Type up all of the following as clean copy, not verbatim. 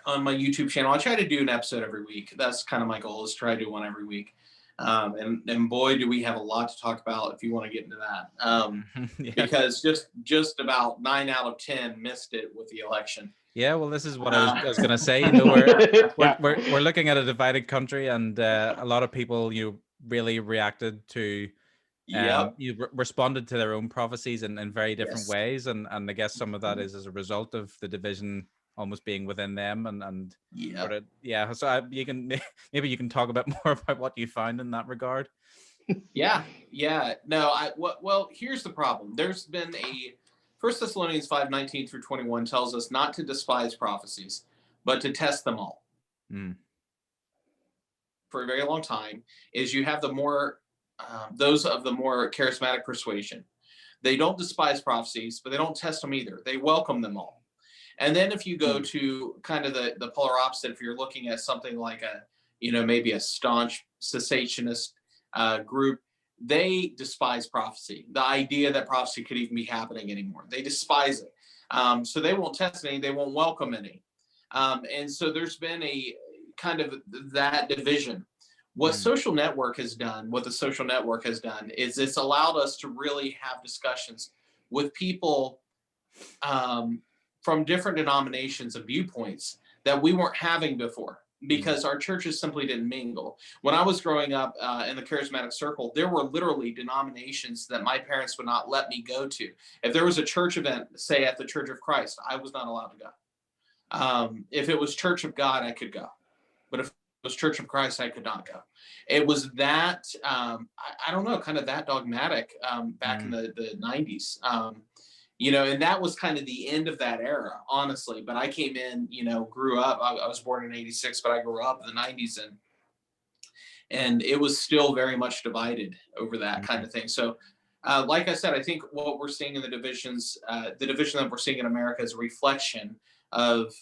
on my YouTube channel. I try to do an episode every week. That's kind of my goal, is try to do one every week. And boy, do we have a lot to talk about if you want to get into that. Yeah. Because just about 9 out of 10 missed it with the election. Yeah, well, this is what I was going to say. You know, we're looking at a divided country, and a lot of people really reacted to, Yep. responded to their own prophecies in very different Yes. ways, and I guess some of that is as a result of the division almost being within them, and Yep. sort of, yeah. So you can maybe you can talk a bit more about what you found in that regard. Yeah. No, well, here's the problem. There's been a 1 Thessalonians 5:19-21 tells us not to despise prophecies, but to test them all. Mm. For a very long time, is you have the more those of the more charismatic persuasion. They don't despise prophecies, but they don't test them either. They welcome them all. And then if you go to kind of the polar opposite, if you're looking at something like maybe a staunch cessationist group, they despise prophecy. The idea that prophecy could even be happening anymore. They despise it. So they won't test any, they won't welcome any. And so there's been a kind of that division. What the social network has done is it's allowed us to really have discussions with people from different denominations and viewpoints that we weren't having before, because our churches simply didn't mingle. When I was growing up in the charismatic circle, there were literally denominations that my parents would not let me go to. If there was a church event, say at the Church of Christ, I was not allowed to go. If it was Church of God, I could go. But if it was Church of Christ, I could not go. It was that, I don't know, kind of that dogmatic back in the 90s. And that was kind of the end of that era, honestly. But I came in, grew up. I was born in 86, but I grew up in the 90s, and it was still very much divided over that kind of thing. So, like I said, I think what we're seeing in the division that we're seeing in America is a reflection of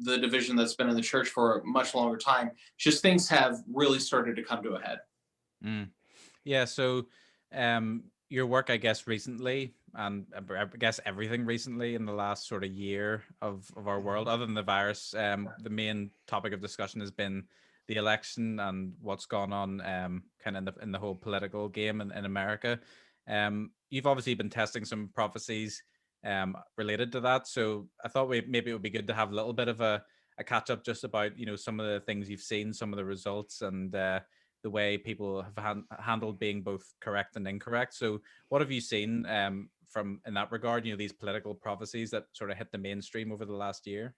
the division that's been in the church for a much longer time. Just things have really started to come to a head. Yeah. So, your work, I guess, recently, and I guess everything recently in the last sort of year of our world, other than the virus, the main topic of discussion has been the election and what's gone on, kind of in the whole political game in America. You've obviously been testing some prophecies related to that, so I thought maybe it would be good to have a little bit of a catch up just about some of the things you've seen, some of the results, and the way people have handled being both correct and incorrect. So what have you seen from in that regard, these political prophecies that sort of hit the mainstream over the last year?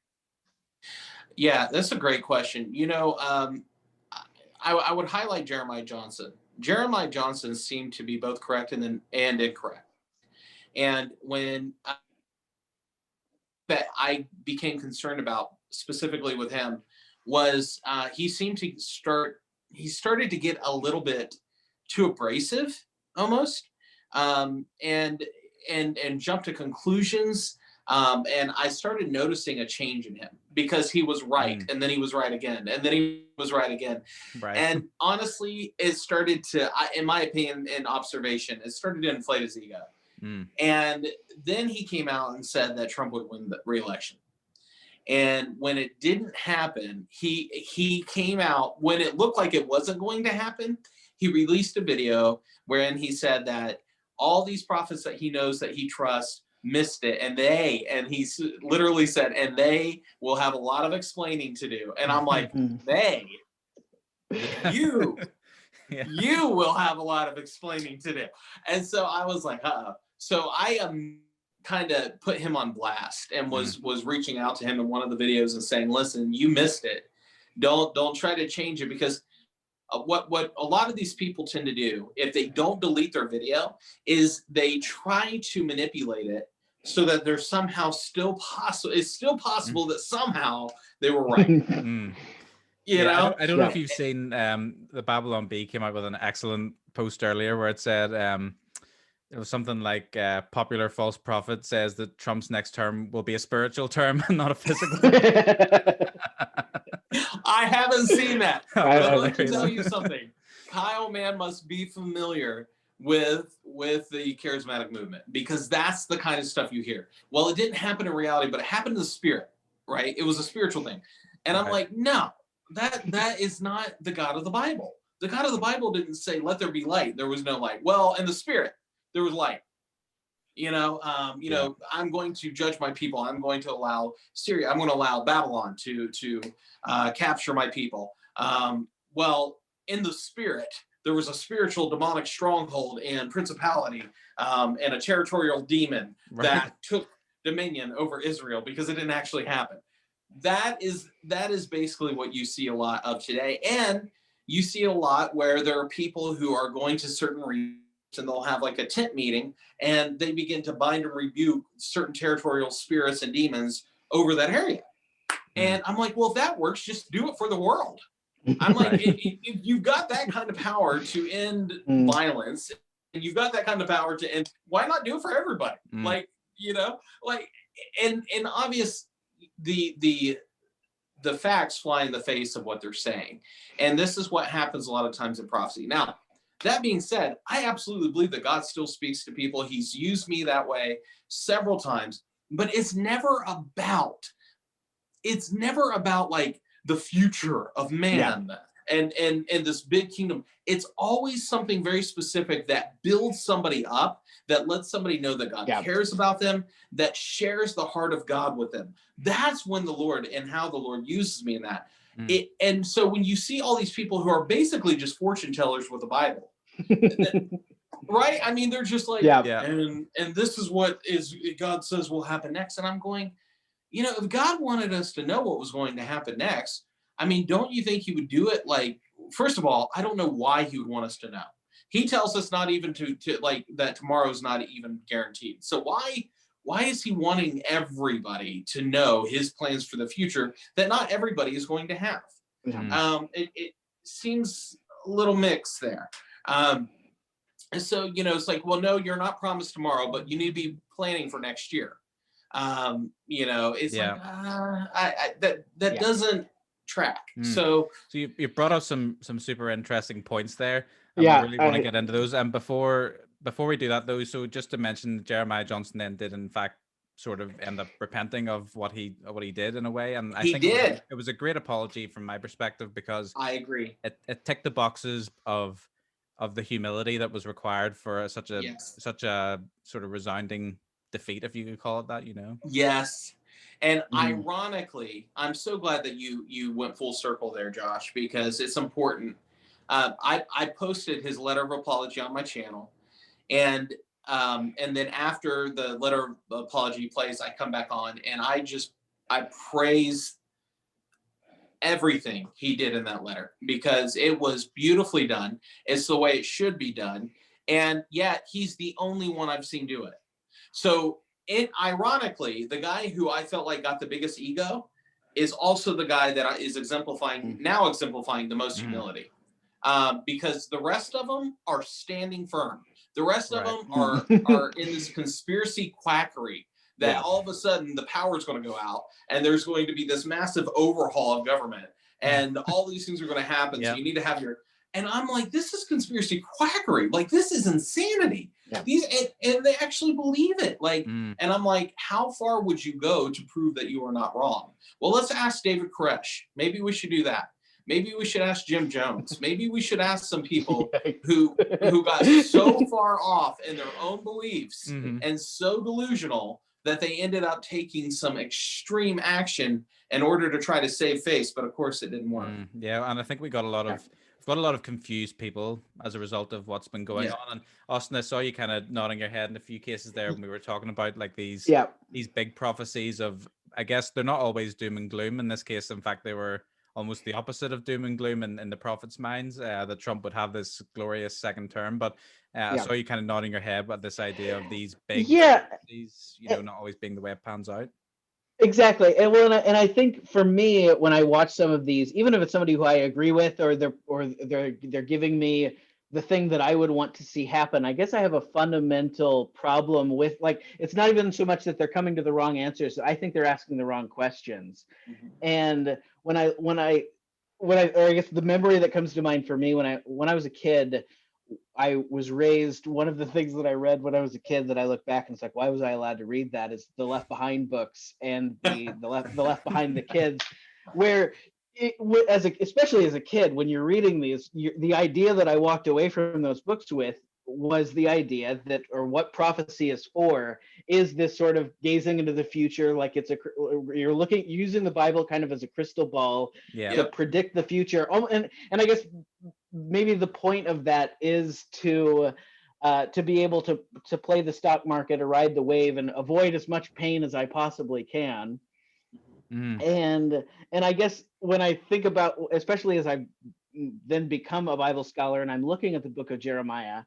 Yeah, that's a great question. I would highlight Jeremiah Johnson. Jeremiah Johnson seemed to be both correct and incorrect. And when that I became concerned about specifically with him was he started to get a little bit too abrasive almost, and jump to conclusions. And I started noticing a change in him, because he was right, and then he was right again, and then he was right again. Right. And honestly, it started to, in my opinion and observation, it started to inflate his ego. And then he came out and said that Trump would win the re-election. And when it didn't happen, he came out when it looked like it wasn't going to happen. He released a video wherein he said that all these prophets that he knows that he trusts missed it, and he literally said, and they will have a lot of explaining to do. And I'm like, you will have a lot of explaining to do. And so I was like, so I kind of put him on blast and was reaching out to him in one of the videos and saying, listen, you missed it. Don't try to change it, because what a lot of these people tend to do, if they don't delete their video, is they try to manipulate it so that there's somehow still possible. It's still possible that somehow they were right. I don't know if you've seen the Babylon Bee came out with an excellent post earlier where it said it was something like popular false prophet says that Trump's next term will be a spiritual term and not a physical. I haven't seen that. But let me tell you something. Kyle Mann must be familiar with the charismatic movement, because that's the kind of stuff you hear. Well, it didn't happen in reality, but it happened in the spirit. right? It was a spiritual thing. And I'm like, no, that is not the God of the Bible. The God of the Bible didn't say, let there be light. There was no light. Well, in the spirit, there was light. I'm going to judge my people. I'm going to allow Syria. I'm going to allow Babylon to capture my people. Well, in the spirit, there was a spiritual demonic stronghold and principality and a territorial demon that took dominion over Israel because it didn't actually happen. That is basically what you see a lot of today. And you see a lot where there are people who are going to certain regions and they'll have like a tent meeting and they begin to bind and rebuke certain territorial spirits and demons over that area. And I'm like, well, if that works, just do it for the world. I'm like, if you've got that kind of power to end violence, and you've got that kind of power to end, why not do it for everybody? Like, and obvious, the facts fly in the face of what they're saying. And this is what happens a lot of times in prophecy. Now, that being said, I absolutely believe that God still speaks to people. He's used me that way several times, but it's never about like the future of man and this big kingdom. It's always something very specific that builds somebody up, that lets somebody know that God cares about them, that shares the heart of God with them. That's when the Lord and how the Lord uses me in that. And so when you see all these people who are basically just fortune tellers with the Bible, right? I mean, they're just like, and this is what is God says will happen next. And I'm going, if God wanted us to know what was going to happen next, I mean, don't you think he would do it? Like, first of all, I don't know why he would want us to know. He tells us not even to like that tomorrow's not even guaranteed. So why is he wanting everybody to know his plans for the future that not everybody is going to have? It seems a little mixed there. And so, it's like, well, no, you're not promised tomorrow, but you need to be planning for next year. It's like, that doesn't track. So you brought up some super interesting points there. And I really want to get into those. And before we do that though, so just to mention, Jeremiah Johnson then did in fact sort of end up repenting of what he did in a way. And I think it was a great apology from my perspective, because I agree. It ticked the boxes of the humility that was required for such a sort of resounding defeat, if you could call it that, Yes. And ironically, I'm so glad that you went full circle there, Josh, because it's important. I posted his letter of apology on my channel, and then after the letter of apology plays, I come back on and I praise everything he did in that letter, because it was beautifully done. It's the way it should be done. And yet he's the only one I've seen do it. So ironically, the guy who I felt like got the biggest ego is also the guy that is exemplifying the most humility, because the rest of them are standing firm. The rest of them are in this conspiracy quackery that all of a sudden the power is going to go out and there's going to be this massive overhaul of government and all these things are going to happen. So you need to have and I'm like, this is conspiracy quackery. Like, this is insanity. And they actually believe it. Like, and I'm like, how far would you go to prove that you are not wrong? Well, let's ask David Koresh. Maybe we should do that. Maybe we should ask Jim Jones. Maybe we should ask some people who got so far off in their own beliefs and so delusional that they ended up taking some extreme action in order to try to save face. But of course it didn't work. Yeah. And I think we got a lot of confused people as a result of what's been going on. And Austin, I saw you kind of nodding your head in a few cases there when we were talking about like these big prophecies of, I guess they're not always doom and gloom. In this case, in fact, they were almost the opposite of doom and gloom in the prophets' minds, that Trump would have this glorious second term. But I saw you kind of nodding your head about this idea of these big prophecies, not always being the way it pans out. Exactly. And I think for me, when I watch some of these, even if it's somebody who I agree with, or they're giving me the thing that I would want to see happen, I guess I have a fundamental problem with, like, it's not even so much that they're coming to the wrong answers. I think they're asking the wrong questions. And I guess the memory that comes to mind for me when I was a kid I was raised, one of the things that I read when I was a kid that I look back and it's like, why was I allowed to read that, is the Left Behind books and the Left Behind the Kids, where especially as a kid, when you're reading these, the idea that I walked away from those books with was the idea that, or what prophecy is for, is this sort of gazing into the future, like you're looking, using the Bible kind of as a crystal ball to predict the future. And I guess maybe the point of that is to be able to play the stock market or ride the wave and avoid as much pain as I possibly can. And I guess when I think about, especially as I then become a Bible scholar and I'm looking at the book of Jeremiah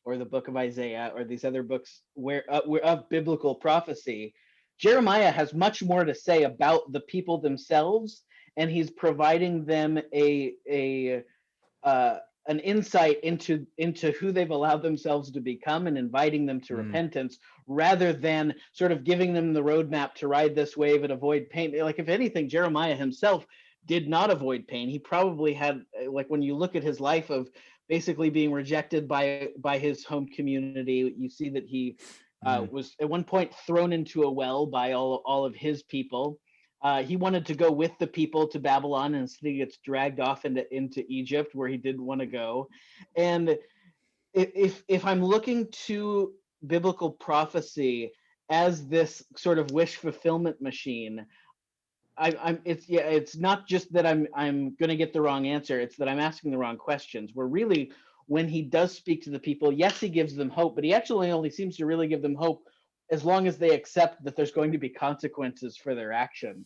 or the book of Isaiah or these other books where of biblical prophecy, Jeremiah has much more to say about the people themselves, and he's providing them an insight into who they've allowed themselves to become and inviting them to repentance, rather than sort of giving them the roadmap to ride this wave and avoid pain. Like, if anything, Jeremiah himself did not avoid pain. He probably had, like, when you look at his life of basically being rejected by his home community, you see that he was at one point thrown into a well by all of his people. He wanted to go with the people to Babylon, and instead he gets dragged off into Egypt, where he didn't want to go. And if I'm looking to biblical prophecy as this sort of wish fulfillment machine, it's not just that I'm going to get the wrong answer. It's that I'm asking the wrong questions. Where really, when he does speak to the people, yes, he gives them hope, but he actually only seems to really give them hope as long as they accept that there's going to be consequences for their actions.